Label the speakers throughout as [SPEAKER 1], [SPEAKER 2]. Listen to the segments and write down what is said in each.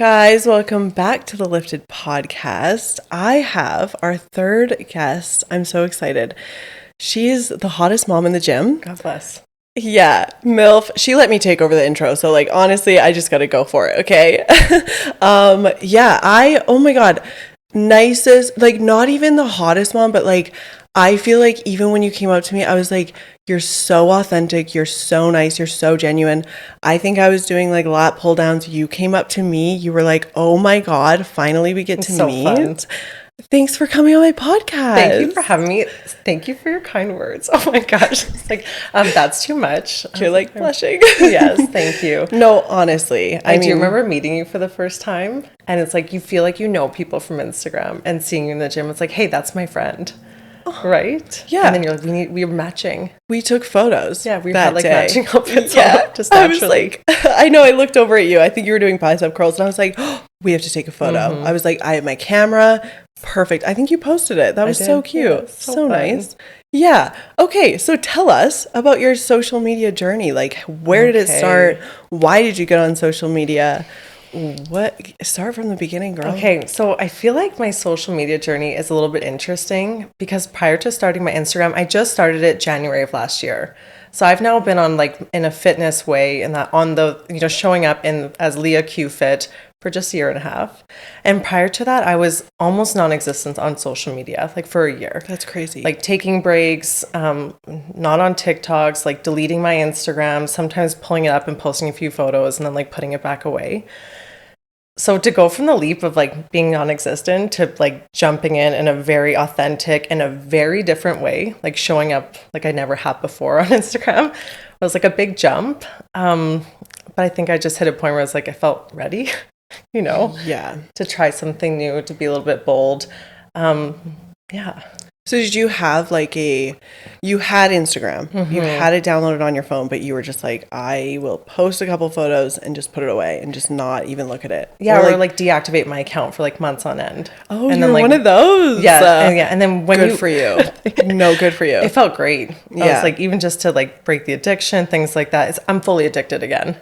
[SPEAKER 1] Guys, welcome back to the Lifted Podcast. I have our third guest. I'm so excited. She's the hottest mom in the gym.
[SPEAKER 2] God bless.
[SPEAKER 1] Yeah, MILF. She let me take over the intro. So honestly, I just got to go for it. Okay. Oh my God, nicest, not even the hottest mom, but I feel like even when you came up to me, I was like, you're so authentic. You're so nice. You're so genuine. I think I was doing lat pull downs. You came up to me. You were like, oh my God, finally we get to meet. Fun. Thanks for coming on my podcast.
[SPEAKER 2] Thank you for having me. Thank you for your kind words. Oh my gosh. It's that's too much.
[SPEAKER 1] You're blushing.
[SPEAKER 2] Yes, thank you.
[SPEAKER 1] No, honestly.
[SPEAKER 2] I do remember meeting you for the first time. And it's you feel like you know people from Instagram and seeing you in the gym. It's hey, that's my friend. Right?
[SPEAKER 1] Yeah.
[SPEAKER 2] And then you're we're matching.
[SPEAKER 1] We took photos.
[SPEAKER 2] Yeah, we had matching outfits.
[SPEAKER 1] Yeah.
[SPEAKER 2] Just naturally.
[SPEAKER 1] I was I know, I looked over at you. I think you were doing bicep curls and I was like, oh, we have to take a photo. Mm-hmm. I was like, I have my camera. Perfect. I think you posted it. That was so cute. Yeah, so nice. Yeah. Okay. So tell us about your social media journey. Where did it start? Why did you get on social media? Start from the beginning, girl.
[SPEAKER 2] Okay, so I feel like my social media journey is a little bit interesting because prior to starting my Instagram, I just started it January of last year. So I've now been on in a fitness way and that on the, showing up as Leah Q Fit for just a year and a half. And prior to that, I was almost non-existent on social media, for a year.
[SPEAKER 1] That's crazy.
[SPEAKER 2] Taking breaks, not on TikToks, deleting my Instagram, sometimes pulling it up and posting a few photos and then putting it back away. So to go from the leap of being non-existent to jumping in a very authentic in a very different way, showing up I never had before on Instagram was a big jump. But I think I just hit a point where I felt ready,
[SPEAKER 1] Yeah.
[SPEAKER 2] to try something new, to be a little bit bold. Yeah.
[SPEAKER 1] So did you have you had Instagram, mm-hmm. you had it downloaded on your phone, but you were just I will post a couple photos and just put it away and just not even look at it.
[SPEAKER 2] Yeah. Or deactivate my account for months on end.
[SPEAKER 1] Oh, and you're one of those.
[SPEAKER 2] Yeah. And then when
[SPEAKER 1] good for you. No, good for you.
[SPEAKER 2] It felt great.
[SPEAKER 1] Yeah.
[SPEAKER 2] I was even just to break the addiction, things like that. I'm fully addicted again.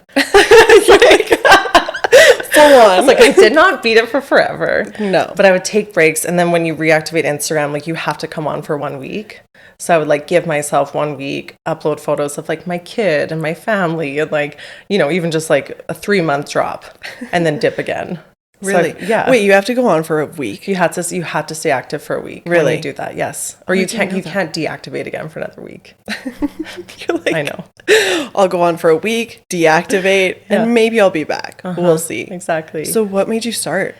[SPEAKER 2] I did not beat it for forever.
[SPEAKER 1] No.
[SPEAKER 2] But I would take breaks. And then when you reactivate Instagram, you have to come on for 1 week. So I would give myself 1 week, upload photos of my kid and my family and even just a 3-month drop and then dip again.
[SPEAKER 1] Really?
[SPEAKER 2] So, yeah.
[SPEAKER 1] Wait, you have to go on for a week?
[SPEAKER 2] You had to stay active for a week.
[SPEAKER 1] Really?
[SPEAKER 2] When you do that, yes. Or you can't deactivate again for another week.
[SPEAKER 1] You're
[SPEAKER 2] I know.
[SPEAKER 1] I'll go on for a week, deactivate, and maybe I'll be back. Uh-huh. We'll see.
[SPEAKER 2] Exactly.
[SPEAKER 1] So what made you start?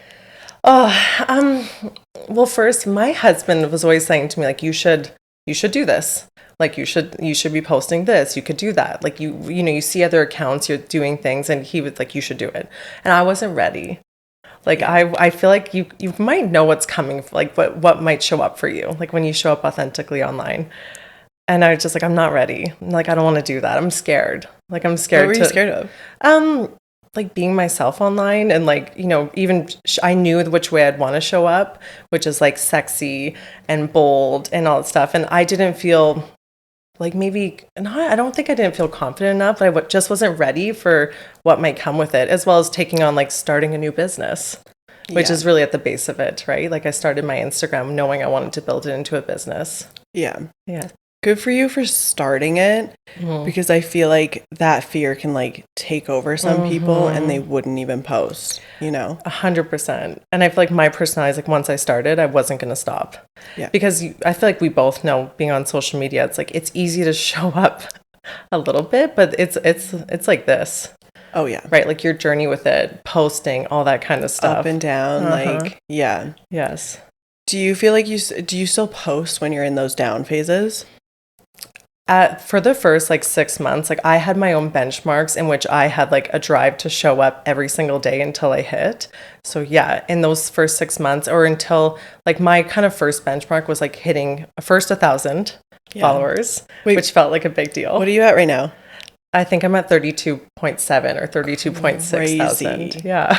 [SPEAKER 2] Well, first, my husband was always saying to me, you should do this. You should be posting this. You could do that. You see other accounts, you're doing things, and he was you should do it. And I wasn't ready. I feel you might know what's coming, what might show up for you, when you show up authentically online. And I was just I'm not ready. I don't want to do that. I'm scared. I'm scared.
[SPEAKER 1] What were you scared of?
[SPEAKER 2] Being myself online and even I knew which way I'd want to show up, which is sexy and bold and all that stuff. And I didn't feel I don't think I didn't feel confident enough, but I just wasn't ready for what might come with it, as well as taking on starting a new business, which is really at the base of it, right? I started my Instagram knowing I wanted to build it into a business.
[SPEAKER 1] Yeah.
[SPEAKER 2] Yeah.
[SPEAKER 1] Good for you for starting it, mm-hmm. because I feel that fear can take over some mm-hmm. people and they wouldn't even post,
[SPEAKER 2] 100%. And I feel my personality is once I started, I wasn't going to stop.
[SPEAKER 1] Yeah.
[SPEAKER 2] Because I feel we both know being on social media, it's it's easy to show up a little bit, but it's this.
[SPEAKER 1] Oh yeah.
[SPEAKER 2] Right. Your journey with it, posting, all that kind of stuff.
[SPEAKER 1] Up and down,
[SPEAKER 2] uh-huh.
[SPEAKER 1] Yeah.
[SPEAKER 2] Yes.
[SPEAKER 1] Do you feel do you still post when you're in those down phases?
[SPEAKER 2] For the first 6 months, I had my own benchmarks in which I had a drive to show up every single day until I hit. So yeah, in those first 6 months or until my kind of first benchmark was hitting first 1,000 followers, which felt like a big deal.
[SPEAKER 1] What are you at right now?
[SPEAKER 2] I think I'm at 32.7 or 32.6 thousand. Yeah.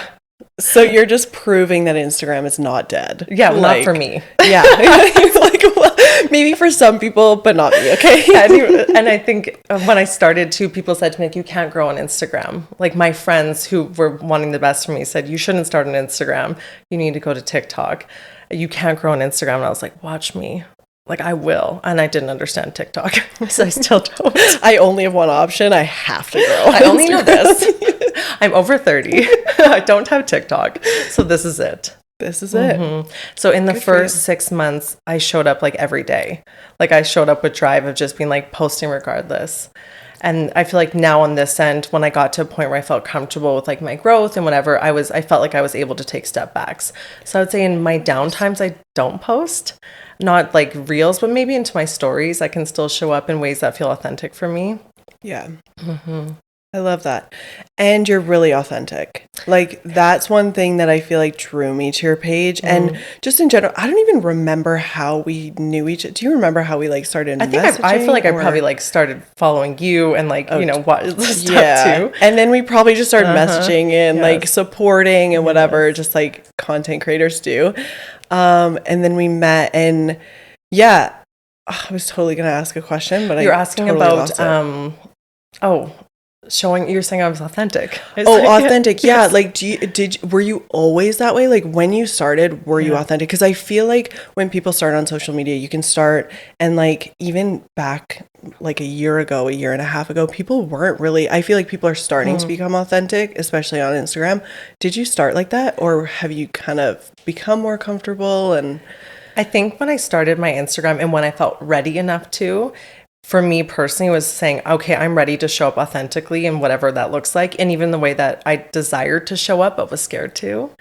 [SPEAKER 1] So you're just proving that Instagram is not dead.
[SPEAKER 2] Yeah, well, not for me.
[SPEAKER 1] Yeah. Like, well, maybe for some people, but not me, okay?
[SPEAKER 2] And I think when I started too, people said to me, like, you can't grow on Instagram. Like my friends who were wanting the best for me said, you shouldn't start on Instagram. You need to go to TikTok. You can't grow on Instagram. And I was like, watch me. Like I will. And I didn't understand TikTok. So I still don't.
[SPEAKER 1] I only have one option. I have to grow.
[SPEAKER 2] I only know this. I'm over 30. I don't have TikTok. So this is it.
[SPEAKER 1] This is it.
[SPEAKER 2] So in the first 6 months, I showed up like every day. Like I showed up with drive of just being like posting regardless. And I feel like now on this end, when I got to a point where I felt comfortable with like my growth and whatever, I felt like I was able to take step backs. So I would say in my downtimes, I don't post, not like reels, but maybe into my stories, I can still show up in ways that feel authentic for me.
[SPEAKER 1] Yeah. I love that. And you're really authentic. Like that's one thing that I feel like drew me to your page. And just in general, I don't even remember how we knew each other. Do you remember how we like started messaging?
[SPEAKER 2] I feel like I probably like started following you and like, you know, what stuff too.
[SPEAKER 1] And then we probably just started messaging and like supporting and whatever, just like content creators do. And then we met and I was totally going to ask a question, but
[SPEAKER 2] you're asking about, you're saying I was authentic.
[SPEAKER 1] Authentic. Yeah. Like, were you always that way? Like when you started, were you authentic? Cause I feel like when people start on social media, you can start and like, even back like a year and a half ago, people weren't really, I feel like people are starting to become authentic, especially on Instagram. Did you start like that? Or have you kind of become more comfortable? And
[SPEAKER 2] I think when I started my Instagram and when I felt ready enough to, for me personally, was saying, okay, I'm ready to show up authentically and whatever that looks like. And even the way that I desired to show up, but was scared to.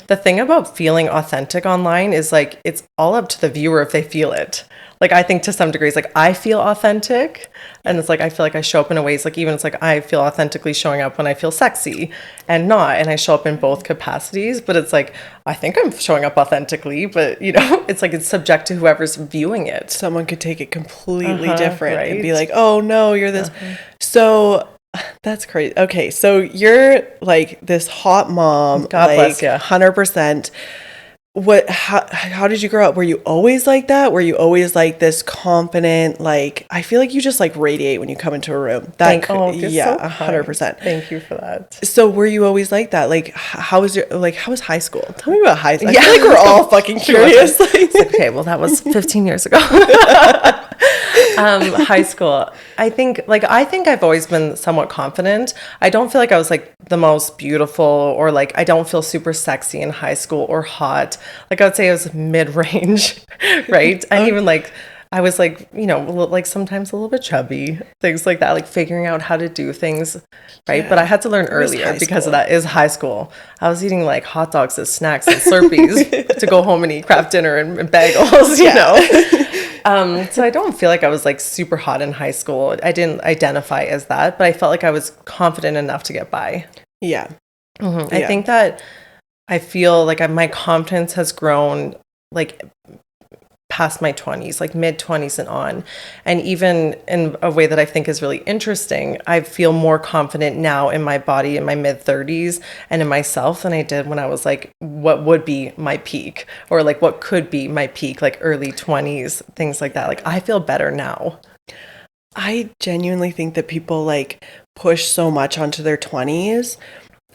[SPEAKER 2] The thing about feeling authentic online is like, it's all up to the viewer if they feel it. Like, I think to some degrees, like I feel authentic and it's like, I feel like I show up in a ways like, even it's like, I feel authentically showing up when I feel sexy and not, and I show up in both capacities, but it's like, I think I'm showing up authentically, but you know, it's like, it's subject to whoever's viewing it.
[SPEAKER 1] Someone could take it completely different and be like, oh no, you're this. So that's crazy. Okay. So you're like this hot mom,
[SPEAKER 2] God bless you.
[SPEAKER 1] 100%. How did you grow up? Were you always like that? Were you always like this confident, like, I feel like you just like radiate when you come into a room.
[SPEAKER 2] That,
[SPEAKER 1] so 100%.
[SPEAKER 2] Thank you for that.
[SPEAKER 1] So were you always like that? Like, how was high school? Tell me about high school. I feel like we're all fucking curious.
[SPEAKER 2] Okay, well, that was 15 years ago. High school. I think I've always been somewhat confident. I don't feel like I was like the most beautiful or like I don't feel super sexy in high school or hot. Like I would say I was mid-range, right? And even like I was like, you know, like sometimes a little bit chubby, things like that, like figuring out how to do things, right? Yeah. But I had to learn earlier because of that is high school. I was eating like hot dogs as snacks and Slurpees to go home and eat Kraft dinner and bagels, you know? So I don't feel like I was like super hot in high school. I didn't identify as that, but I felt like I was confident enough to get by.
[SPEAKER 1] Yeah.
[SPEAKER 2] Mm-hmm. I think that I feel like my confidence has grown like past my 20s, like mid 20s and on. And even in a way that I think is really interesting, I feel more confident now in my body in my mid 30s and in myself than I did when I was like, what would be my peak or like what could be my peak, like early 20s, things like that. Like I feel better now.
[SPEAKER 1] I genuinely think that people like push so much onto their 20s.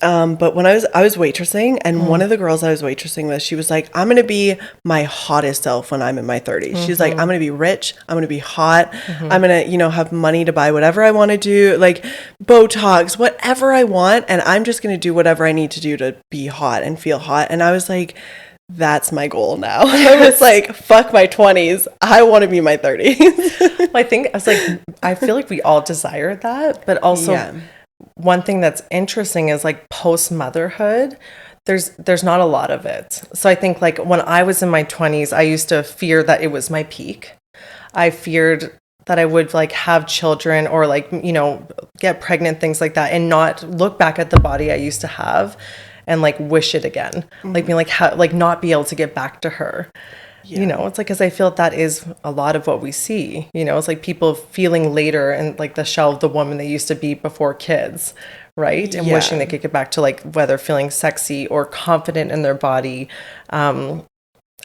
[SPEAKER 1] But when I was waitressing and one of the girls I was waitressing with, she was like, I'm going to be my hottest self when I'm in my 30s. She's like, I'm going to be rich. I'm going to be hot. I'm going to, you know, have money to buy whatever I want to do, like Botox, whatever I want. And I'm just going to do whatever I need to do to be hot and feel hot. And I was like, that's my goal now. I was like, fuck my 20s. I want to be my 30s.
[SPEAKER 2] I feel like we all desire that, but also one thing that's interesting is like post motherhood, there's not a lot of it. So I think like when I was in my 20s, I used to fear that it was my peak. I feared that I would like have children or like, you know, get pregnant, things like that, and not look back at the body I used to have and like wish it again, like being like, like not be able to get back to her. You know, it's like, because I feel that is a lot of what we see, you know, it's like people feeling later and like the shell of the woman they used to be before kids, right? And wishing they could get back to like whether feeling sexy or confident in their body,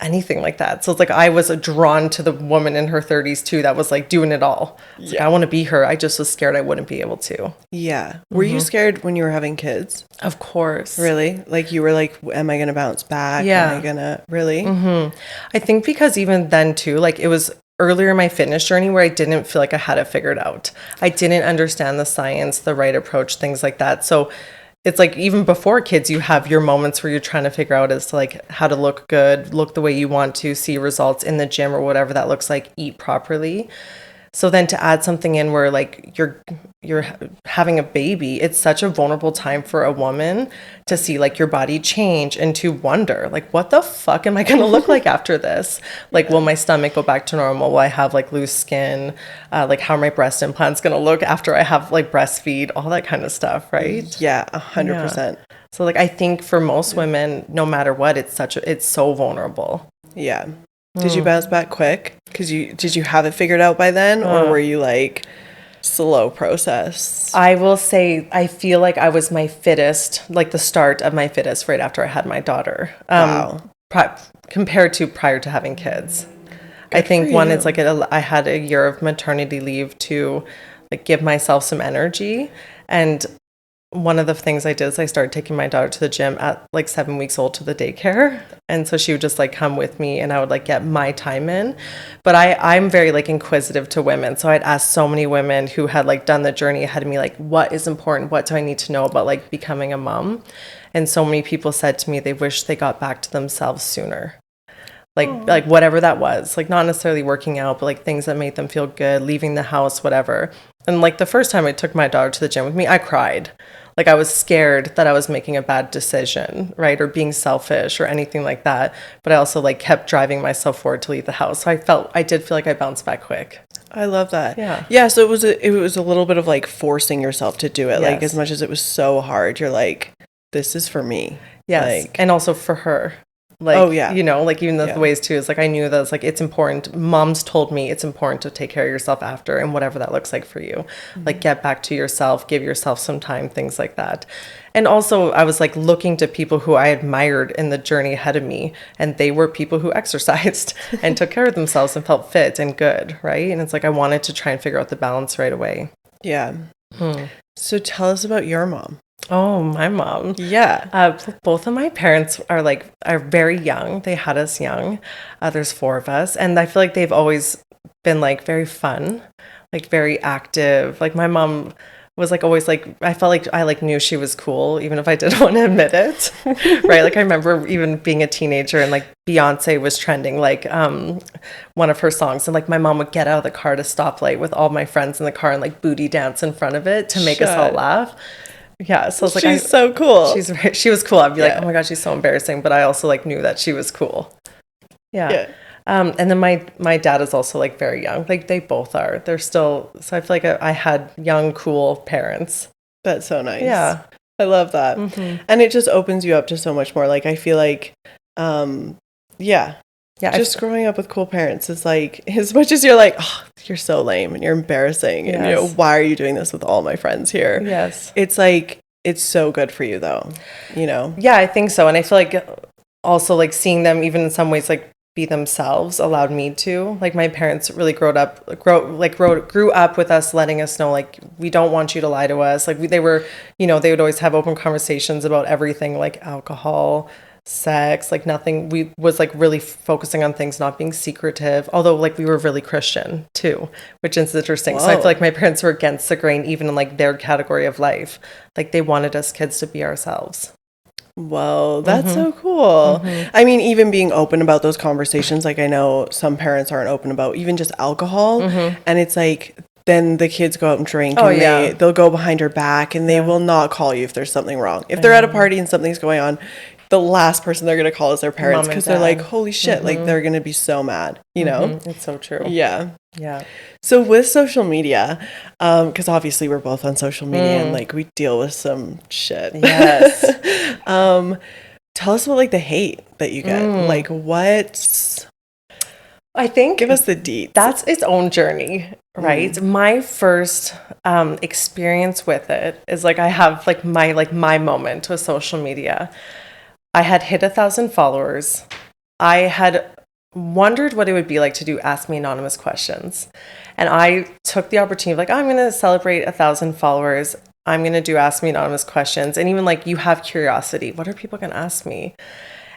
[SPEAKER 2] anything like that. So it's like I was drawn to the woman in her 30s too that was like doing it all. It's like I want to be her. I just was scared I wouldn't be able to.
[SPEAKER 1] Yeah. Were you scared when you were having kids?
[SPEAKER 2] Of course.
[SPEAKER 1] Really? Like you were like, am I going to bounce back?
[SPEAKER 2] Yeah.
[SPEAKER 1] Am I going to really?
[SPEAKER 2] I think because even then too, like it was earlier in my fitness journey where I didn't feel like I had it figured out. I didn't understand the science, the right approach, things like that. So it's like even before kids, you have your moments where you're trying to figure out as to like how to look good, look the way you want to, see results in the gym or whatever that looks like, eat properly. So then to add something in where like you're having a baby, it's such a vulnerable time for a woman to see like your body change and to wonder like, what the fuck am I going to look like after this? Like, will my stomach go back to normal? Will I have like loose skin? Like how are my breast implants going to look after I have like breastfeed, all that kind of stuff. Right.
[SPEAKER 1] Yeah. 100%.
[SPEAKER 2] So like, I think for most women, no matter what, it's so vulnerable.
[SPEAKER 1] Yeah. Did you bounce back quick? Did you have it figured out by then, or were you like slow process?
[SPEAKER 2] I will say I feel like I was my fittest, like the start of my fittest right after I had my daughter.
[SPEAKER 1] Wow.
[SPEAKER 2] Compared to prior to having kids. I think one, it's like I had a year of maternity leave to like give myself some energy. And one of the things I did is I started taking my daughter to the gym at like 7 weeks old to the daycare. And so she would just like come with me and I would like get my time in. But I'm very like inquisitive to women. So I'd ask so many women who had like done the journey ahead of me, like what is important? What do I need to know about like becoming a mom? And so many people said to me, they wish they got back to themselves sooner. Like whatever that was, like not necessarily working out, but like things that made them feel good, leaving the house, whatever. And like the first time I took my daughter to the gym with me, I cried. Like I was scared that I was making a bad decision, right? Or being selfish or anything like that. But I also like kept driving myself forward to leave the house. So I did feel like I bounced back quick.
[SPEAKER 1] I love that.
[SPEAKER 2] Yeah.
[SPEAKER 1] Yeah. So it was a little bit of like forcing yourself to do it. Yes. Like as much as it was so hard, you're like, this is for me.
[SPEAKER 2] Yes.
[SPEAKER 1] Like,
[SPEAKER 2] and also for her. Like,
[SPEAKER 1] oh yeah,
[SPEAKER 2] you know, like even the ways too, is like, I knew that it's like, it's important. Moms told me it's important to take care of yourself after, and whatever that looks like for you, like get back to yourself, give yourself some time, things like that. And also I was like looking to people who I admired in the journey ahead of me, and they were people who exercised and took care of themselves and felt fit and good. Right. And it's like, I wanted to try and figure out the balance right away.
[SPEAKER 1] Yeah. So tell us about your mom.
[SPEAKER 2] Oh, my mom.
[SPEAKER 1] Yeah.
[SPEAKER 2] Both of my parents are very young. They had us young. There's 4 of us. And I feel like they've always been like very fun, like very active. Like my mom was like always like, I felt like I like knew she was cool, even if I didn't want to admit it. Right. Like I remember even being a teenager and like Beyonce was trending, like one of her songs. And like my mom would get out of the car at a stoplight with all my friends in the car and like booty dance in front of it to make us all laugh. Yeah, so it's like
[SPEAKER 1] she's so cool.
[SPEAKER 2] She was cool. I'd be like, oh my god, she's so embarrassing, but I also like knew that she was cool. Yeah. And then my dad is also like very young. Like they both are. They're still. So I feel like I had young, cool parents.
[SPEAKER 1] That's so nice.
[SPEAKER 2] Yeah,
[SPEAKER 1] I love that, and it just opens you up to so much more. Like I feel like, just growing up with cool parents is like, as much as you're like, oh, you're so lame and you're embarrassing and you know, why are you doing this with all my friends here?
[SPEAKER 2] Yes.
[SPEAKER 1] It's like, it's so good for you though, you know?
[SPEAKER 2] Yeah, I think so. And I feel like also like seeing them even in some ways like be themselves allowed me to. Like my parents really grew up with us letting us know like, we don't want you to lie to us. Like they were, you know, they would always have open conversations about everything like alcohol, sex, like nothing. We was like really focusing on things not being secretive, although like we were really Christian too, which is interesting. Whoa. So I feel like my parents were against the grain even in like their category of life. Like they wanted us kids to be ourselves.
[SPEAKER 1] Whoa, that's so cool. I mean, even being open about those conversations, like I know some parents aren't open about even just alcohol, and it's like then the kids go out and drink and they'll go behind your back and they will not call you if there's something wrong. If they're at a party and something's going on, the last person they're going to call is their parents, because they're like, holy shit, like they're going to be so mad, you know?
[SPEAKER 2] It's so true.
[SPEAKER 1] Yeah.
[SPEAKER 2] Yeah.
[SPEAKER 1] So with social media, because obviously we're both on social media and like we deal with some shit.
[SPEAKER 2] Yes.
[SPEAKER 1] Tell us about like the hate that you get. Like
[SPEAKER 2] I think
[SPEAKER 1] Give us the deets.
[SPEAKER 2] that's its own journey, right? My first experience with it is like I have like my moment with social media. I had hit 1,000 followers. I had wondered what it would be like to do Ask Me Anonymous questions. And I took the opportunity of like, I'm going to celebrate 1,000 followers. I'm going to do Ask Me Anonymous questions. And even like you have curiosity. What are people going to ask me?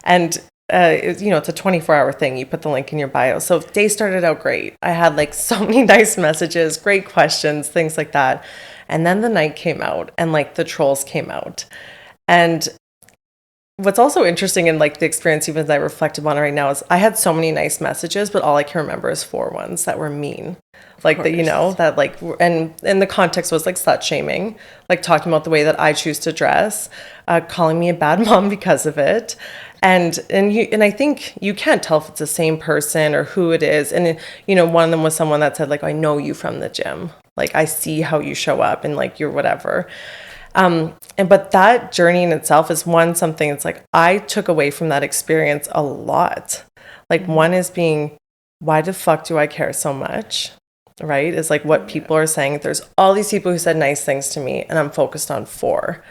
[SPEAKER 2] And it's a 24-hour thing. You put the link in your bio. So day started out great. I had like so many nice messages, great questions, things like that. And then the night came out and like the trolls came out. And what's also interesting in like the experience, even as I reflect upon it right now, is I had so many nice messages, but all I can remember is 4 ones that were mean. Like that, that like, and the context was like slut shaming, like talking about the way that I choose to dress, calling me a bad mom because of it. And I think you can't tell if it's the same person or who it is. And, one of them was someone that said like, I know you from the gym. Like I see how you show up and like you're whatever. But that journey in itself is something it's like, I took away from that experience a lot. Like one is being, why the fuck do I care so much? Right? Is like what people are saying. There's all these people who said nice things to me and I'm focused on 4.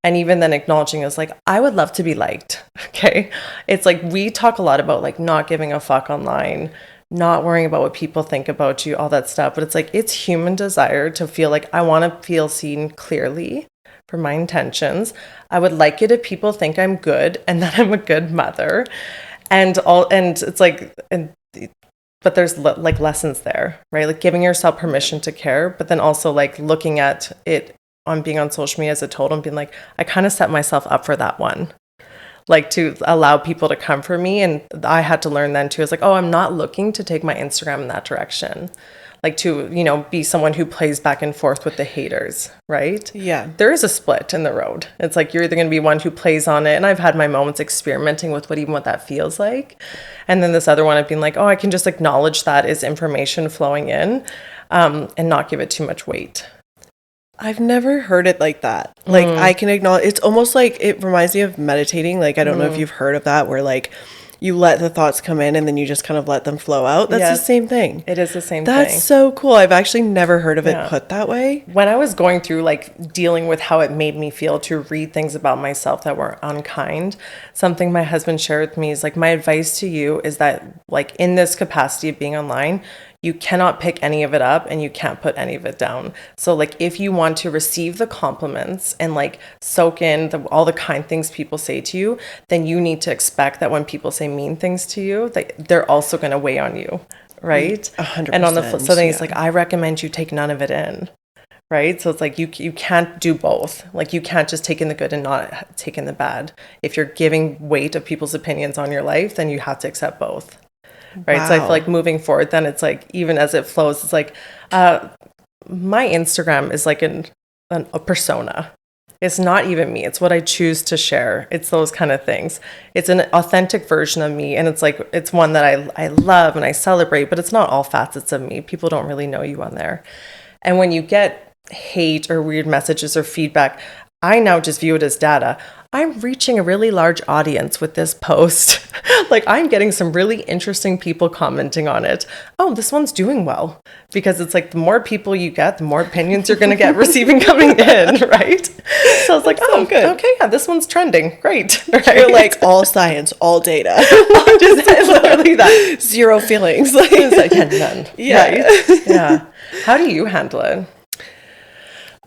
[SPEAKER 2] And even then acknowledging is like, I would love to be liked. Okay. It's like, we talk a lot about like not giving a fuck online, not worrying about what people think about you, all that stuff. But it's like, it's human desire to feel like I want to feel seen clearly for my intentions. I would like it if people think I'm good and that I'm a good mother and it's like, but there's like lessons there, right? Like giving yourself permission to care, but then also like looking at it on being on social media as a total and being like, I kind of set myself up for that one. Like to allow people to come for me. And I had to learn then too, it's like, oh, I'm not looking to take my Instagram in that direction. Like to, be someone who plays back and forth with the haters, right?
[SPEAKER 1] Yeah.
[SPEAKER 2] There is a split in the road. It's like, you're either going to be one who plays on it. And I've had my moments experimenting with what that feels like. And then this other one of being like, oh, I can just acknowledge that is information flowing in and not give it too much weight.
[SPEAKER 1] I've never heard it like that. Like I can acknowledge, it's almost like it reminds me of meditating. Like, I don't know if you've heard of that, where like you let the thoughts come in and then you just kind of let them flow out. That's the same thing.
[SPEAKER 2] It is the same thing.
[SPEAKER 1] That's so cool. I've actually never heard of it put that way.
[SPEAKER 2] When I was going through like dealing with how it made me feel to read things about myself that were unkind, something my husband shared with me is like, my advice to you is that like in this capacity of being online, you cannot pick any of it up and you can't put any of it down. So like if you want to receive the compliments and like soak in all the kind things people say to you, then you need to expect that when people say mean things to you, that they're also going to weigh on you, right?
[SPEAKER 1] 100%.
[SPEAKER 2] And on the flip, so then he's like, I recommend you take none of it in. Right. So it's like you can't do both. Like you can't just take in the good and not take in the bad. If you're giving weight of people's opinions on your life, then you have to accept both. Right. Wow. So I feel like moving forward, then it's like, even as it flows, it's like my Instagram is like a persona. It's not even me. It's what I choose to share. It's those kind of things. It's an authentic version of me. And it's like, it's one that I love and I celebrate, but it's not all facets of me. People don't really know you on there. And when you get hate or weird messages or feedback, I now just view it as data. I'm reaching a really large audience with this post. Like I'm getting some really interesting people commenting on it. Oh, this one's doing well. Because it's like the more people you get, the more opinions you're going to get receiving coming in, right? So it's like, oh, good. Okay, yeah, this one's trending. Great. Right?
[SPEAKER 1] You're like all science, all data.
[SPEAKER 2] Just literally that.
[SPEAKER 1] Zero feelings.
[SPEAKER 2] Like none.
[SPEAKER 1] Yeah.
[SPEAKER 2] Right? Yeah. How do you handle it?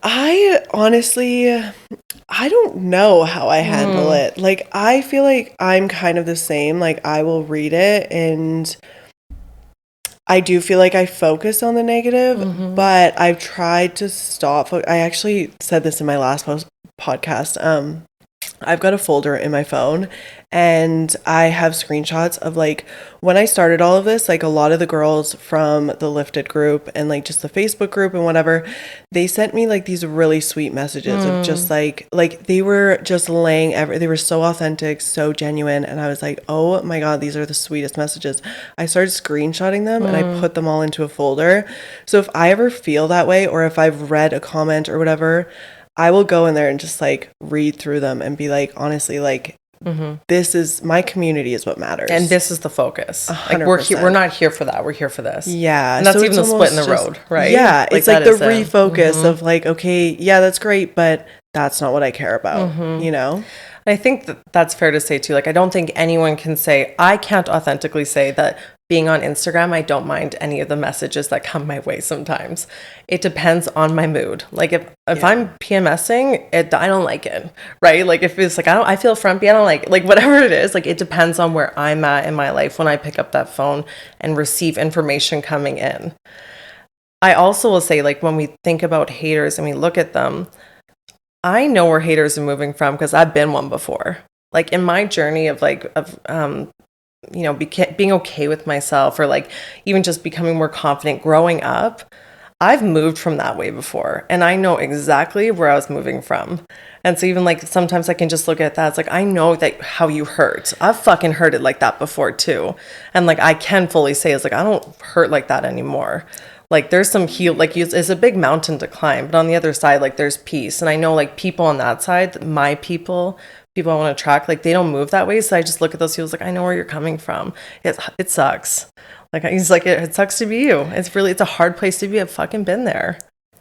[SPEAKER 1] I honestly, I don't know how I handle it. Like, I feel like I'm kind of the same. Like, I will read it and I do feel like I focus on the negative, but I've tried to stop. I actually said this in my last podcast. I've got a folder in my phone and I have screenshots of like when I started all of this, like a lot of the girls from the Lifted group and like just the Facebook group and whatever, they sent me like these really sweet messages of just like they were just laying they were so authentic, so genuine. And I was like, oh my God, these are the sweetest messages. I started screenshotting them and I put them all into a folder. So if I ever feel that way, or if I've read a comment or whatever, I will go in there and just like read through them and be like, honestly, like this is my community is what matters.
[SPEAKER 2] And this is the focus. Like
[SPEAKER 1] 100%.
[SPEAKER 2] we're not here for that. We're here for this.
[SPEAKER 1] Yeah.
[SPEAKER 2] And that's
[SPEAKER 1] so
[SPEAKER 2] even the split in the road, right?
[SPEAKER 1] Yeah. It's like the refocus
[SPEAKER 2] it.
[SPEAKER 1] of like, okay, yeah, that's great, but that's not what I care about, you know?
[SPEAKER 2] I think that's fair to say too. Like, I don't think anyone can say, I can't authentically say that being on Instagram, I don't mind any of the messages that come my way sometimes. It depends on my mood. Like if I'm PMSing, I don't like it, right? Like if it's like, I feel frumpy, I don't like whatever it is, like it depends on where I'm at in my life when I pick up that phone and receive information coming in. I also will say, like, when we think about haters and we look at them, I know where haters are moving from because I've been one before. Like in my journey of being okay with myself, or like even just becoming more confident growing up, I've moved from that way before. And I know exactly where I was moving from. And so even like sometimes I can just look at that. It's like, I know that how you hurt. I've fucking hurt it like that before too. And like, I can fully say it's like, I don't hurt like that anymore. Like there's some it's a big mountain to climb, but on the other side, like there's peace. And I know like people on that side, my people I want to attract, like they don't move that way. So I just look at those people like, I know where you're coming from. It sucks. Like he's like, it sucks to be you. It's a hard place to be. I've fucking been there.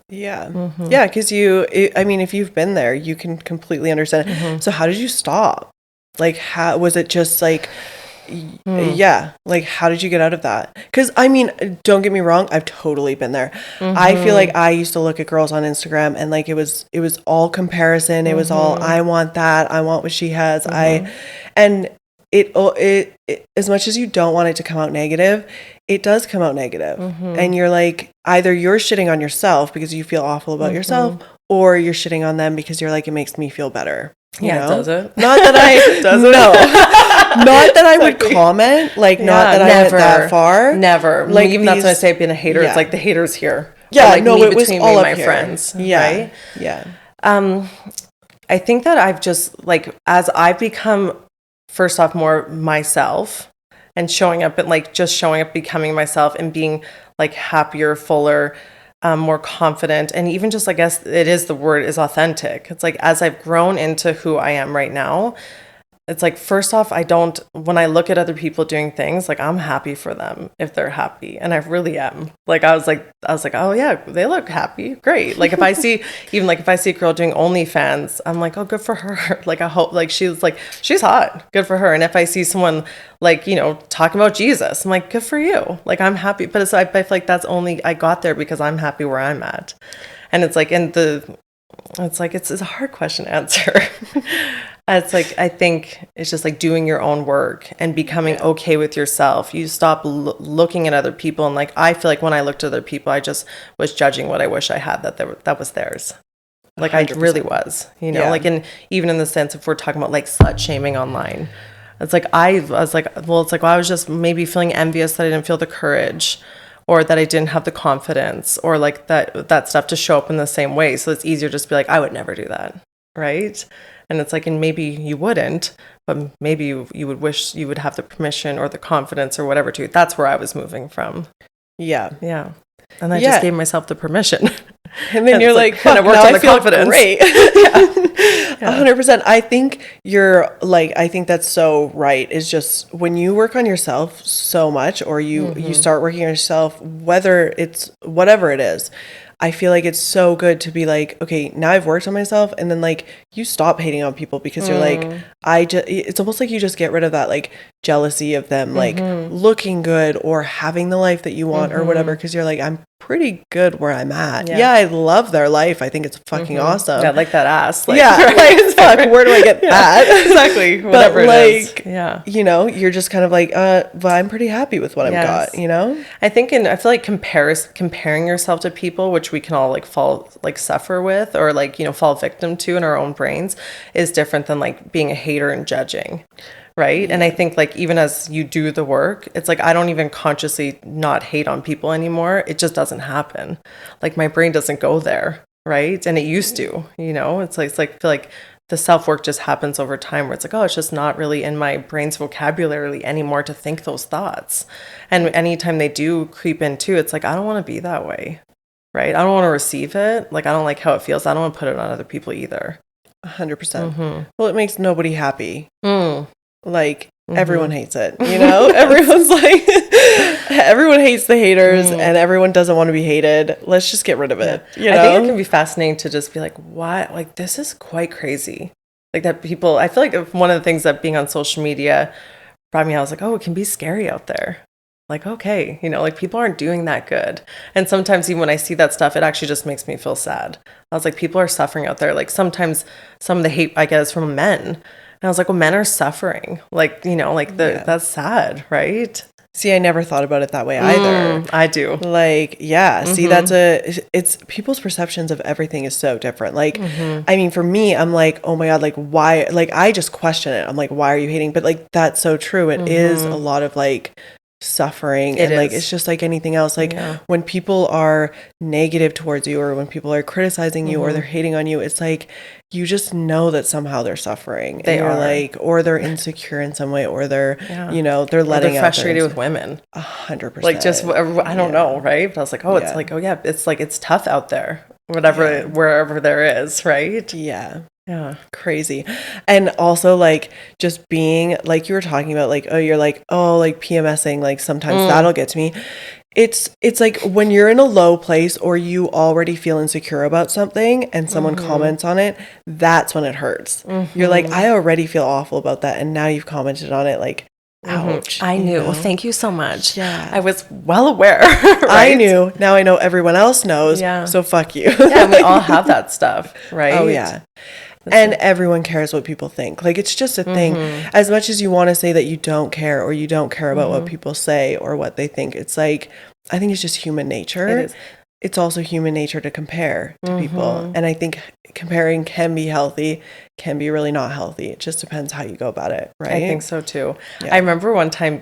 [SPEAKER 1] Yeah. Yeah. Cause if you've been there, you can completely understand it. So how did you stop? Like, how was it just like, yeah, like how did you get out of that? Because don't get me wrong, I've totally been there. I feel like I used to look at girls on Instagram and like it was all comparison. It was all, I want that, I want what she has. It as much as you don't want it to come out negative, it does come out negative. And you're like, either you're shitting on yourself because you feel awful about yourself, or you're shitting on them because you're like, it makes me feel better.
[SPEAKER 2] Does it?
[SPEAKER 1] Not that I does it? No. Not that I would comment, like not that I went that far.
[SPEAKER 2] Never. Like even that's when I say being a hater, it's like the haters here.
[SPEAKER 1] Yeah,
[SPEAKER 2] like
[SPEAKER 1] no,
[SPEAKER 2] me
[SPEAKER 1] it was
[SPEAKER 2] between
[SPEAKER 1] all
[SPEAKER 2] me
[SPEAKER 1] up
[SPEAKER 2] and my
[SPEAKER 1] here.
[SPEAKER 2] friends.
[SPEAKER 1] Yeah.
[SPEAKER 2] Right?
[SPEAKER 1] Yeah.
[SPEAKER 2] I think that I've just like, as I've become first off more myself and showing up and like just showing up, becoming myself and being like happier, fuller, more confident, and even just, I guess it is, the word is authentic. It's like, as I've grown into who I am right now, it's like, first off, when I look at other people doing things, like I'm happy for them if they're happy. And I really am. Like, I was like, oh yeah, they look happy. Great. Like if I see a girl doing OnlyFans, I'm like, oh, good for her. Like I hope she's hot. Good for her. And if I see someone like, talking about Jesus, I'm like, good for you. Like I'm happy. But I feel like I got there because I'm happy where I'm at. And it's like, it's a hard question to answer. It's like, I think it's just like doing your own work and becoming okay with yourself. You stop looking at other people. And like, I feel like when I looked at other people, I just was judging what I wish I had that was theirs. Like 100%. I really was, like, and even in the sense, if we're talking about like slut shaming online, it's like, I was like, well, it's like, well, I was just maybe feeling envious that I didn't feel the courage, or that I didn't have the confidence, or like that stuff to show up in the same way. So it's easier just to be like, I would never do that. Right. And it's like, and maybe you wouldn't, but maybe you would wish you would have the permission or the confidence or whatever to. That's where I was moving from.
[SPEAKER 1] Yeah.
[SPEAKER 2] Yeah. And I just gave myself the permission.
[SPEAKER 1] And then you're like, and it worked on the confidence. Great. 100%. I think I think that's so right. Is just when you work on yourself so much, or you start working on yourself, whether it's whatever it is, I feel like it's so good to be like, okay, now I've worked on myself, and then like you stop hating on people because you're like, it's almost like you just get rid of that like jealousy of them like looking good or having the life that you want or whatever, because you're like, I'm pretty good where I'm at. Yeah, I love their life. I think it's fucking awesome.
[SPEAKER 2] Yeah, like that ass. Like,
[SPEAKER 1] like fuck, where do I get that?
[SPEAKER 2] Exactly. Whatever
[SPEAKER 1] but,
[SPEAKER 2] it is.
[SPEAKER 1] Like,
[SPEAKER 2] yeah.
[SPEAKER 1] You're just kind of like, but I'm pretty happy with what I've got,
[SPEAKER 2] I think, and I feel like comparing yourself to people, which we can all like suffer with, or like, fall victim to in our own brains, is different than like being a hater and judging. Right. And I think like, even as you do the work, it's like, I don't even consciously not hate on people anymore. It just doesn't happen. Like my brain doesn't go there. Right. And it used to, it's like, I feel like the self-work just happens over time, where it's like, oh, it's just not really in my brain's vocabulary anymore to think those thoughts. And anytime they do creep in too, it's like, I don't want to be that way. Right. I don't want to receive it. Like, I don't like how it feels. I don't want to put it on other people either.
[SPEAKER 1] 100%. Well, it makes nobody happy. like everyone hates it, you know? Everyone's like, everyone hates the haters and everyone doesn't want to be hated. Let's just get rid of it.
[SPEAKER 2] Yeah.
[SPEAKER 1] You know?
[SPEAKER 2] I think it can be fascinating to just be like, why? Like, this is quite crazy. Like that people, I feel like one of the things that being on social media brought me out, I was like, oh, it can be scary out there. Like, okay, you know, like people aren't doing that good. And sometimes even when I see that stuff, it actually just makes me feel sad. I was like, people are suffering out there. Like sometimes some of the hate I get is from men. And I was like, well, men are suffering. Like, you know, like that's sad, right?
[SPEAKER 1] See, I never thought about it that way either.
[SPEAKER 2] I do.
[SPEAKER 1] Like, yeah, see, it's people's perceptions of everything is so different. Like, I mean, for me, I'm like, oh my God, like, why? Like, I just question it. I'm like, why are you hating? But like, that's so true. It is a lot of like suffering. And like, it's just like anything else. Like, when people are negative towards you or when people are criticizing you or they're hating on you, it's like, you just know that somehow they're suffering.
[SPEAKER 2] They are
[SPEAKER 1] like, or they're insecure in some way, or they're, you know, they're letting
[SPEAKER 2] they're frustrated with women.
[SPEAKER 1] 100%.
[SPEAKER 2] Like just, I don't know. Right. But I was like, oh, it's like, oh yeah, it's like, it's tough out there, whatever, wherever there is. Right.
[SPEAKER 1] Yeah. Yeah. Crazy. And also like just being like you were talking about, like, oh, you're like, oh, like PMSing, like sometimes that'll get to me. It's like when you're in a low place or you already feel insecure about something and someone comments on it, that's when it hurts. You're like, I already feel awful about that. And now you've commented on it, like, ouch.
[SPEAKER 2] I knew.
[SPEAKER 1] Know?
[SPEAKER 2] Thank you so much.
[SPEAKER 1] Yeah.
[SPEAKER 2] I was well aware. Right?
[SPEAKER 1] I knew. Now I know everyone else knows.
[SPEAKER 2] Yeah.
[SPEAKER 1] So fuck you.
[SPEAKER 2] Yeah. We all have that stuff. Right.
[SPEAKER 1] Oh, yeah. And everyone cares what people think. Like, it's just a thing. As much as you want to say that you don't care or you don't care about what people say or what they think, it's like, I think it's just human nature.
[SPEAKER 2] It is.
[SPEAKER 1] It's also human nature to compare to people. And I think comparing can be healthy, can be really not healthy. It just depends how you go about it, right?
[SPEAKER 2] I think so too.
[SPEAKER 1] Yeah.
[SPEAKER 2] I remember one time,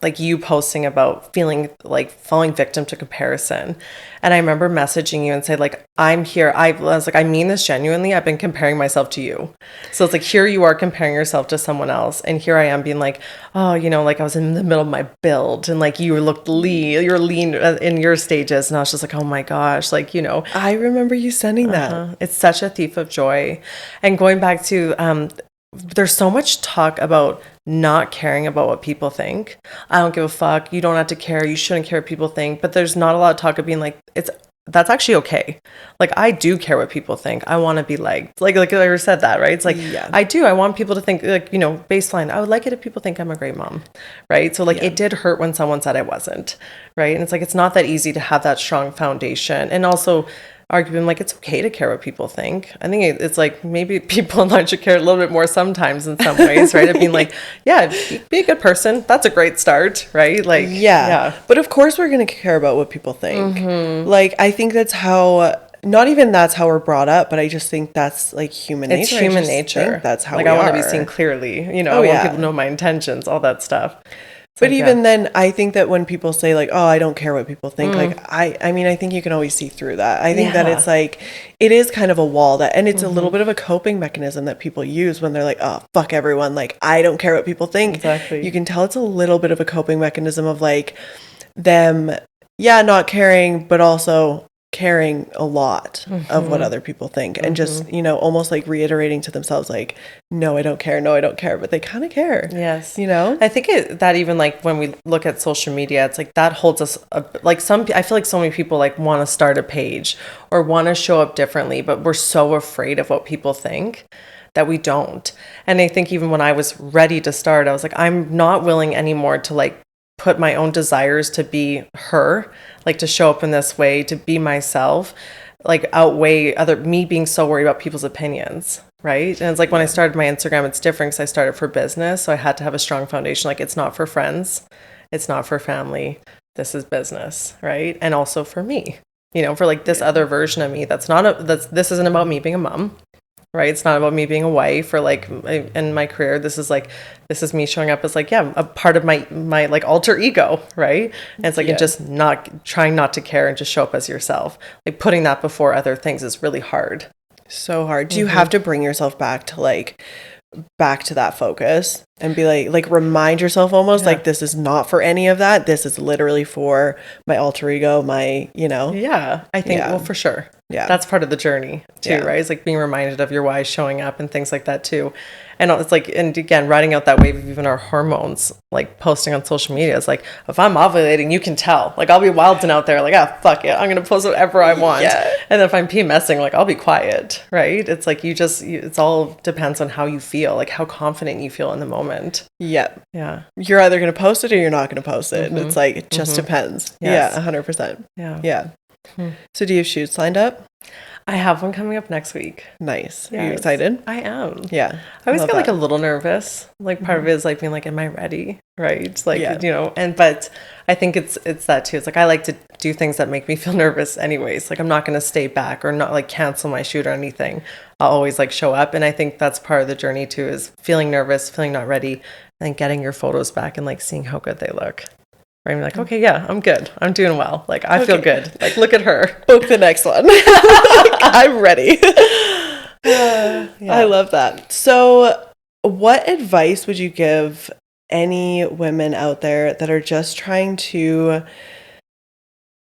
[SPEAKER 2] like you posting about feeling like falling victim to comparison. And I remember messaging you and say like, I'm here. I was like, I mean this genuinely. I've been comparing myself to you. So it's like, here you are comparing yourself to someone else. And here I am being like, oh, you know, like I was in the middle of my build and like you looked lean, you're lean in your stages. And I was just like, oh my gosh, like, you know.
[SPEAKER 1] I remember you sending that.
[SPEAKER 2] It's such a thief of joy. And going back to, there's so much talk about not caring about what people think. I don't give a fuck. You don't have to care. You shouldn't care what people think. But there's not a lot of talk of being like, that's actually okay. Like, I do care what people think. I want to be liked. Like I said that, right? It's like, I do. I want people to think, like, you know, baseline, I would like it if people think I'm a great mom, right? So like, it did hurt when someone said I wasn't, right? And it's like, it's not that easy to have that strong foundation. And also, arguing like it's okay to care what people think. I think it's like maybe people in line should care a little bit more sometimes in some ways, right? Of being like, yeah, be a good person. That's a great start, right? Like,
[SPEAKER 1] yeah. But of course we're going to care about what people think. Like, I think that's how, not even that's how we're brought up, but I just think that's like human nature.
[SPEAKER 2] It's human nature.
[SPEAKER 1] That's how
[SPEAKER 2] like,
[SPEAKER 1] we
[SPEAKER 2] I
[SPEAKER 1] are.
[SPEAKER 2] want to be seen clearly, you know, I want people to know my intentions, all that stuff.
[SPEAKER 1] But even then, I think that when people say like, oh, I don't care what people think, like, I mean, I think you can always see through that. I think that it's like, it is kind of a wall that, and it's a little bit of a coping mechanism that people use when they're like, oh, fuck everyone. Like, I don't care what people think.
[SPEAKER 2] Exactly.
[SPEAKER 1] You can tell it's a little bit of a coping mechanism of like them, not caring, but also caring a lot of what other people think and just, you know, almost like reiterating to themselves like, no, I don't care, but they kind of care.
[SPEAKER 2] Yes.
[SPEAKER 1] You know,
[SPEAKER 2] I think that even like when we look at social media, it's like that holds us like I feel like so many people like want to start a page or want to show up differently, but we're so afraid of what people think that we don't. And I think even when I was ready to start, I was like, I'm not willing anymore to like put my own desires to be her, like to show up in this way, to be myself, like outweigh me being so worried about people's opinions, right? And it's like when I started my Instagram, it's different because I started for business, so I had to have a strong foundation. Like, it's not for friends, it's not for family, this is business, right? And also for me, you know, for like this other version of me this isn't about me being a mom, right? It's not about me being a wife or like in my career. This is me showing up as like, a part of my like alter ego, right? And it's like, and just not trying not to care and just show up as yourself. Like putting that before other things is really hard.
[SPEAKER 1] So hard. Do you have to bring yourself back to that focus and be like remind yourself almost like, this is not for any of that. This is literally for my alter ego, my, you know?
[SPEAKER 2] Yeah, I think, well, for sure. Yeah. That's part of the journey too, right? It's like being reminded of your why, showing up and things like that too. And it's like, and again, riding out that wave of even our hormones, like posting on social media is like, if I'm ovulating, you can tell. Like I'll be wilding out there, like, ah, fuck it, I'm gonna post whatever I want.
[SPEAKER 1] Yeah.
[SPEAKER 2] And then if I'm PMSing, like I'll be quiet, right? It's like it's all depends on how you feel, like how confident you feel in the moment.
[SPEAKER 1] Yep.
[SPEAKER 2] Yeah.
[SPEAKER 1] You're either gonna post it or you're not gonna post it. And it's like, it just depends.
[SPEAKER 2] Yes.
[SPEAKER 1] Yeah, 100%.
[SPEAKER 2] Yeah.
[SPEAKER 1] Yeah. So do you have shoots lined up?
[SPEAKER 2] I have one coming up next week.
[SPEAKER 1] Nice. Are
[SPEAKER 2] Yes.
[SPEAKER 1] you excited?
[SPEAKER 2] I am.
[SPEAKER 1] Yeah.
[SPEAKER 2] I always
[SPEAKER 1] love
[SPEAKER 2] get like
[SPEAKER 1] that.
[SPEAKER 2] a little nervous. Like part of it is like being like, am I ready? Right. Like,
[SPEAKER 1] Yeah.
[SPEAKER 2] you know, but I think it's that too. It's like, I like to do things that make me feel nervous anyways. Like I'm not going to stay back or not like cancel my shoot or anything. I'll always like show up. And I think that's part of the journey too, is feeling nervous, feeling not ready, and getting your photos back and like seeing how good they look. Right. I'm like, okay, yeah, I'm good. I'm doing well. Like I feel good. Like, look at her.
[SPEAKER 1] Book the next one. I'm ready. I love that. So what advice would you give any women out there that are just trying to,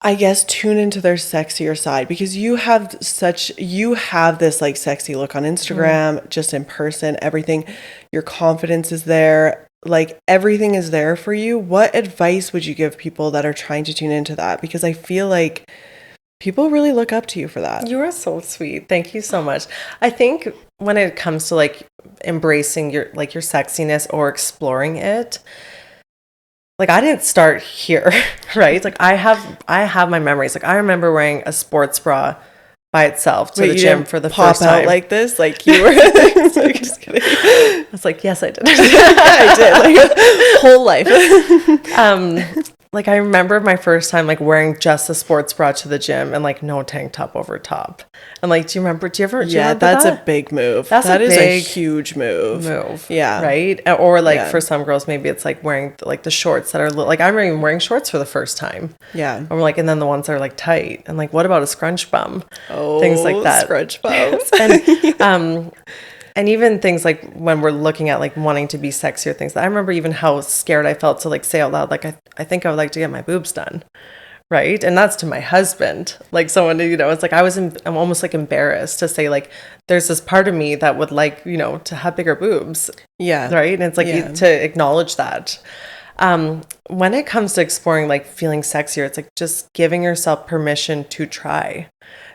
[SPEAKER 1] I guess, tune into their sexier side? Because you have this like sexy look on Instagram, just in person, everything. Your confidence is there. Like everything is there for you. What advice would you give people that are trying to tune into that? Because I feel like people really look up to you for that.
[SPEAKER 2] You are so sweet. Thank you so much. I think when it comes to like embracing your sexiness or exploring it, like I didn't start here, right? Like I have my memories. Like I remember wearing a sports bra by itself to the gym for the first time.
[SPEAKER 1] Pop out like this, like you were. Like, just kidding.
[SPEAKER 2] I was like, yes, I did.
[SPEAKER 1] I did. Like whole life.
[SPEAKER 2] Like I remember my first time like wearing just a sports bra to the gym and like no tank top over top. And like, do you remember
[SPEAKER 1] Yeah, that's
[SPEAKER 2] that?
[SPEAKER 1] a big move.
[SPEAKER 2] That's
[SPEAKER 1] that
[SPEAKER 2] a
[SPEAKER 1] is
[SPEAKER 2] big
[SPEAKER 1] a huge move. Yeah.
[SPEAKER 2] Right. Or like for some girls, maybe it's like wearing like the shorts that are like, I remember even wearing shorts for the first time.
[SPEAKER 1] Yeah.
[SPEAKER 2] Or like, and then the ones that are like tight and like, what about a scrunch bum?
[SPEAKER 1] Oh,
[SPEAKER 2] things like that.
[SPEAKER 1] Scrunch bums.
[SPEAKER 2] And even things like when we're looking at like wanting to be sexier things, I remember even how scared I felt to like say out loud, like, I think I would like to get my boobs done. Right. And that's to my husband, like someone, you know, it's like, I'm almost like embarrassed to say like, there's this part of me that would like, you know, to have bigger boobs.
[SPEAKER 1] Yeah.
[SPEAKER 2] Right. And it's like to acknowledge that. When it comes to exploring, like feeling sexier, it's like just giving yourself permission to try.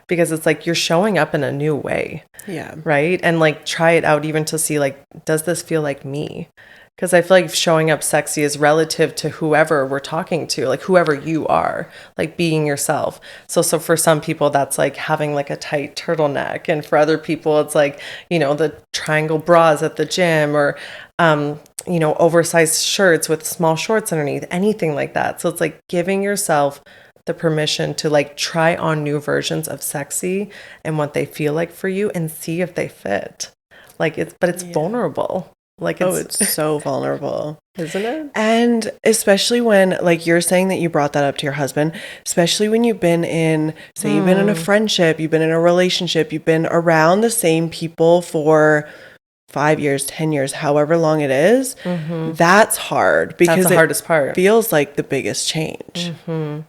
[SPEAKER 2] Because it's like you're showing up in a new way.
[SPEAKER 1] Yeah.
[SPEAKER 2] Right. And like try it out even to see like, does this feel like me? Because I feel like showing up sexy is relative to whoever we're talking to, like whoever you are, like being yourself. So for some people, that's like having like a tight turtleneck. And for other people, it's like, you know, the triangle bras at the gym or, you know, oversized shirts with small shorts underneath, anything like that. So it's like giving yourself the permission to like try on new versions of sexy and what they feel like for you and see if they fit. Like it's vulnerable. Like
[SPEAKER 1] it's so vulnerable,
[SPEAKER 2] isn't it?
[SPEAKER 1] And especially when like you're saying that you brought that up to your husband, especially when you've been in, say you've been in a friendship, you've been in a relationship, you've been around the same people for 5 years, 10 years, however long it is, that's hard because
[SPEAKER 2] that's the hardest part.
[SPEAKER 1] It feels like the biggest change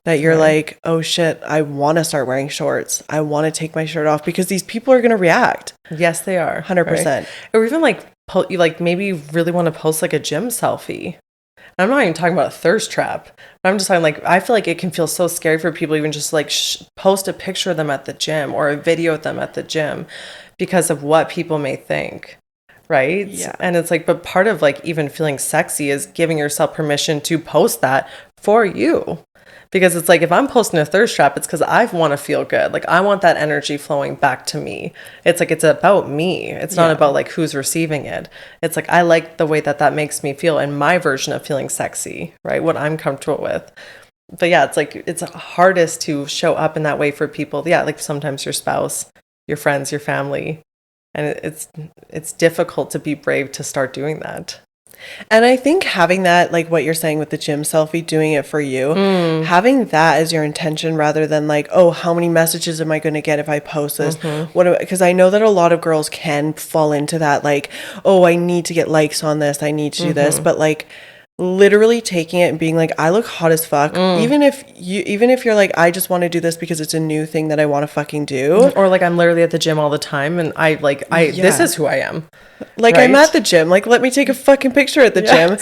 [SPEAKER 1] that you're like, oh shit, I want to start wearing shorts. I want to take my shirt off because these people are going to react.
[SPEAKER 2] Yes, they are.
[SPEAKER 1] 100%.
[SPEAKER 2] Right? Or even like, you like maybe you really want to post like a gym selfie. I'm not even talking about a thirst trap. I'm just talking like, I feel like it can feel so scary for people even just like post a picture of them at the gym or a video of them at the gym because of what people may think. Right.
[SPEAKER 1] Yeah.
[SPEAKER 2] And it's like, but part of like even feeling sexy is giving yourself permission to post that for you. Because it's like, if I'm posting a thirst trap, it's because I want to feel good. Like I want that energy flowing back to me. It's like, it's about me. It's not about like who's receiving it. It's like, I like the way that makes me feel in my version of feeling sexy, right? What I'm comfortable with. But yeah, it's like, it's hardest to show up in that way for people. Yeah. Like sometimes your spouse, your friends, your family. And it's difficult to be brave to start doing that.
[SPEAKER 1] And I think having that, like what you're saying with the gym selfie, doing it for you, having that as your intention rather than like, oh, how many messages am I going to get if I post this? Because I know that a lot of girls can fall into that, like, oh, I need to get likes on this. I need to do this. But like, literally taking it and being like, I look hot as fuck. Even if you're like, I just want to do this because it's a new thing that I want to fucking do.
[SPEAKER 2] Or like, I'm literally at the gym all the time and this is who I am.
[SPEAKER 1] Like, right? I'm at the gym. Like, let me take a fucking picture at the gym.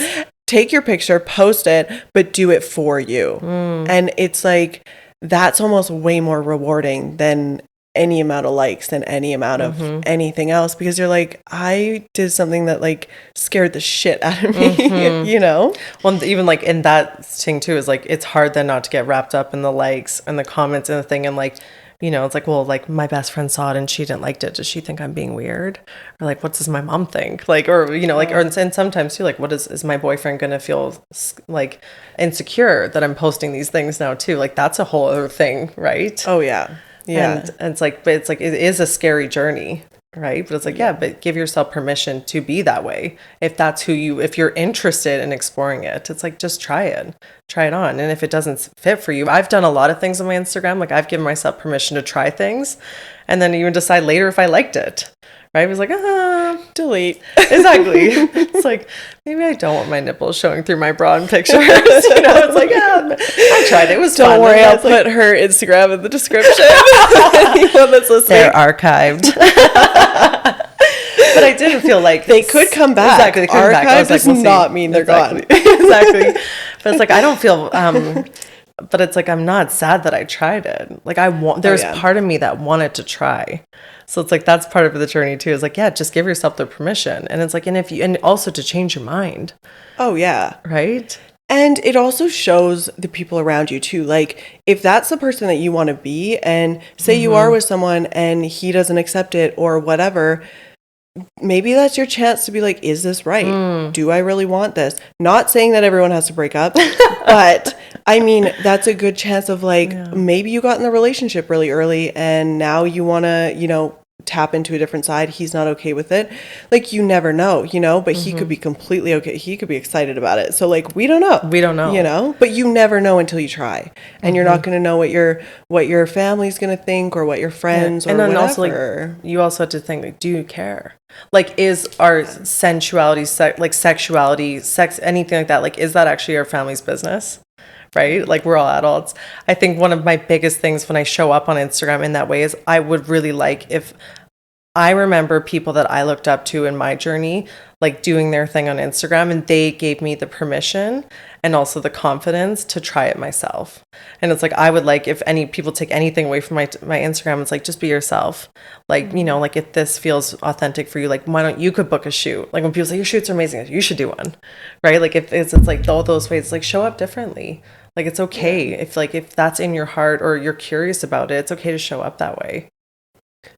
[SPEAKER 1] Take your picture, post it, but do it for you. And it's like, that's almost way more rewarding than any amount of likes, than any amount of anything else, because you're like, I did something that like scared the shit out of me, you know?
[SPEAKER 2] Well, even like in that thing too, is like, it's hard then not to get wrapped up in the likes and the comments and the thing. And like, you know, it's like, well, like my best friend saw it and she didn't like it. Does she think I'm being weird? Or like, what does my mom think? Like, or, you know, like, or, and sometimes too, like, what is my boyfriend going to feel like insecure that I'm posting these things now too? Like, that's a whole other thing, right?
[SPEAKER 1] Oh yeah. Yeah.
[SPEAKER 2] And it's like, but it's like, it is a scary journey, right? But it's like, yeah, but give yourself permission to be that way. If that's if you're interested in exploring it, it's like, just try it on. And if it doesn't fit for you, I've done a lot of things on my Instagram. Like, I've given myself permission to try things and then even decide later if I liked it. Right? I was like,
[SPEAKER 1] delete.
[SPEAKER 2] Exactly. It's like, maybe I don't want my nipples showing through my bra in pictures. You know, it's like, I tried it. It was
[SPEAKER 1] fun. Don't worry, I'll
[SPEAKER 2] put
[SPEAKER 1] her Instagram in the description. Anyone that's listening.
[SPEAKER 2] They're archived. But I didn't feel like
[SPEAKER 1] they could come back.
[SPEAKER 2] Exactly. They could come back.
[SPEAKER 1] Archived does not mean they're gone.
[SPEAKER 2] Exactly. But it's like, I don't feel, but it's like, I'm not sad that I tried it. Like, there's part of me that wanted to try. So it's like, that's part of the journey too, is like, yeah, just give yourself the permission. And it's like, and also to change your mind.
[SPEAKER 1] Oh yeah.
[SPEAKER 2] Right.
[SPEAKER 1] And it also shows the people around you too. Like, if that's the person that you want to be, and say you are with someone and he doesn't accept it or whatever, maybe that's your chance to be like, is this right? Do I really want this? Not saying that everyone has to break up, but I mean, that's a good chance of like, maybe you got in the relationship really early and now you want to, you know, tap into a different side. He's not okay with it. Like, you never know, you know, but he could be completely okay. He could be excited about it. So like, we don't know, you know, but you never know until you try, and you're not going to know what your family's going to think or what your friends or
[SPEAKER 2] and then
[SPEAKER 1] whatever.
[SPEAKER 2] Also, like, you also have to think, like, do you care? Like, is our sensuality, sexuality, sex, anything like that, like, is that actually our family's business? Right? Like, we're all adults. I think one of my biggest things when I show up on Instagram in that way is I would really like if I remember people that I looked up to in my journey, like doing their thing on Instagram, and they gave me the permission and also the confidence to try it myself. And it's like, I would like, if any people take anything away from my Instagram, it's like, just be yourself. Like, you know, like, if this feels authentic for you, like, why don't you could book a shoot? Like, when people say your shoots are amazing, you should do one, right? Like, if it's like all those ways, like, show up differently. Like, it's okay if that's in your heart or you're curious about it, it's okay to show up that way.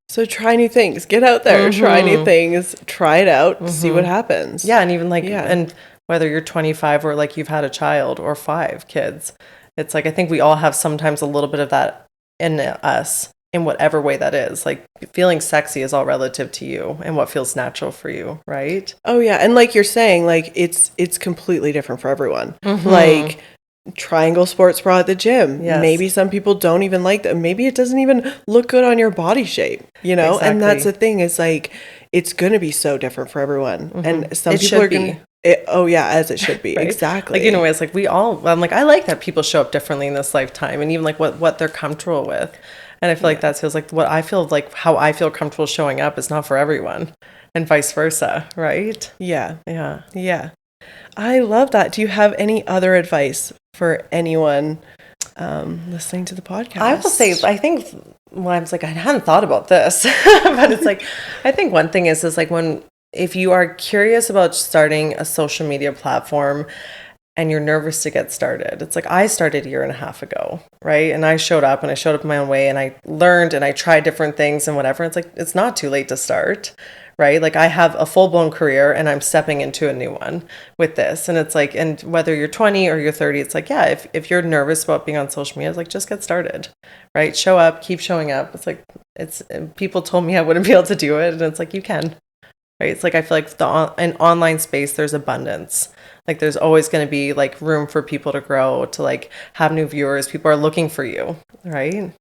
[SPEAKER 1] So try new things, get out there, try new things, try it out, see what happens.
[SPEAKER 2] Yeah. And even like, and whether you're 25 or like you've had a child or 5 kids, it's like, I think we all have sometimes a little bit of that in us in whatever way that is. Like, feeling sexy is all relative to you and what feels natural for you. Right.
[SPEAKER 1] Oh yeah. And like you're saying, like, it's completely different for everyone. Like, triangle sports bra at the gym. Yes. Maybe some people don't even like that. Maybe it doesn't even look good on your body shape, you know? Exactly. And that's the thing, is like, it's going to be so different for everyone. And some people are going to, oh yeah, as it should be. Right? Exactly.
[SPEAKER 2] Like, you know, it's like I'm like, I like that people show up differently in this lifetime, and even like what they're comfortable with. And I feel like that feels like what I feel like, how I feel comfortable showing up is not for everyone, and vice versa. Right.
[SPEAKER 1] Yeah. I love that. Do you have any other advice for anyone listening to the podcast?
[SPEAKER 2] I will say, I think, well, I was like, I hadn't thought about this, but it's like, I think one thing is like, if you are curious about starting a social media platform and you're nervous to get started, it's like, I started a year and a half ago, right? And I showed up my own way, and I learned and I tried different things and whatever. It's like, it's not too late to start. Right? Like, I have a full-blown career and I'm stepping into a new one with this. And it's like, and whether you're 20 or you're 30, it's like, yeah, if you're nervous about being on social media, it's like, just get started, right? Show up, keep showing up. It's like, people told me I wouldn't be able to do it. And it's like, you can, right? It's like, I feel like in online space, there's abundance. Like, there's always going to be like room for people to grow, to like have new viewers. People are looking for you, right?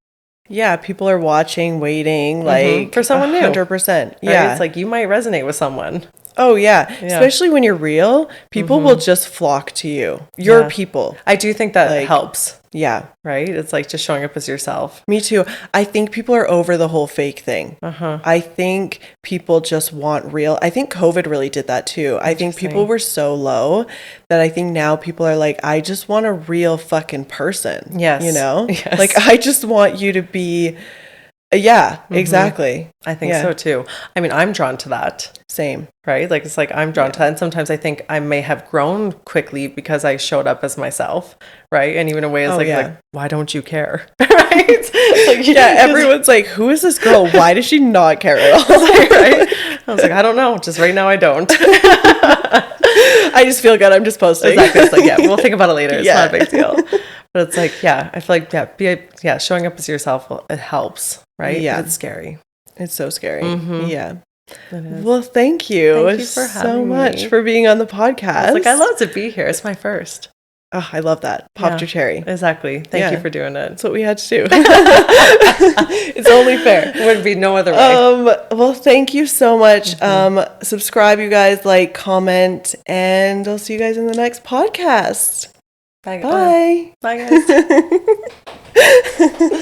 [SPEAKER 1] Yeah, people are watching, waiting, like,
[SPEAKER 2] for someone new.
[SPEAKER 1] 100%.
[SPEAKER 2] Yeah. Right? It's like, you might resonate with someone.
[SPEAKER 1] Oh, yeah. Especially when you're real, people will just flock to you. Your people.
[SPEAKER 2] I do think that helps.
[SPEAKER 1] Yeah.
[SPEAKER 2] Right? It's like just showing up as yourself.
[SPEAKER 1] Me too. I think people are over the whole fake thing. I think people just want real. I think COVID really did that too. I think people were so low that I think now people are like, I just want a real fucking person.
[SPEAKER 2] Yes.
[SPEAKER 1] You know? Yes. Like, I just want you to be... Yeah, exactly.
[SPEAKER 2] I think so too. I mean, I'm drawn to that.
[SPEAKER 1] Same.
[SPEAKER 2] Right? Like, it's like I'm drawn to that. And sometimes I think I may have grown quickly because I showed up as myself. Right? And even in a way, it's like, why don't you care? Right? Like,
[SPEAKER 1] everyone's like, who is this girl? Why does she not care at all?
[SPEAKER 2] Right? I was like, I don't know. Just right now, I don't.
[SPEAKER 1] I just feel good. I'm just posting.
[SPEAKER 2] Exactly. It's like, we'll think about it later. It's not a big deal. But it's like, I feel like, showing up as yourself, it helps, right?
[SPEAKER 1] Yeah.
[SPEAKER 2] But it's scary.
[SPEAKER 1] It's so scary. Yeah. Well, thank you.
[SPEAKER 2] Thank you for having
[SPEAKER 1] so much
[SPEAKER 2] me.
[SPEAKER 1] For being on the podcast.
[SPEAKER 2] I love to be here. It's my first.
[SPEAKER 1] Oh, I love that. Popped your cherry.
[SPEAKER 2] Exactly. Thank you for doing it.
[SPEAKER 1] That's what we had to do. It's only fair.
[SPEAKER 2] It wouldn't be no other way.
[SPEAKER 1] Well, thank you so much. Subscribe, you guys, like, comment, and I'll see you guys in the next podcast.
[SPEAKER 2] Bye.
[SPEAKER 1] Bye.
[SPEAKER 2] Bye, guys.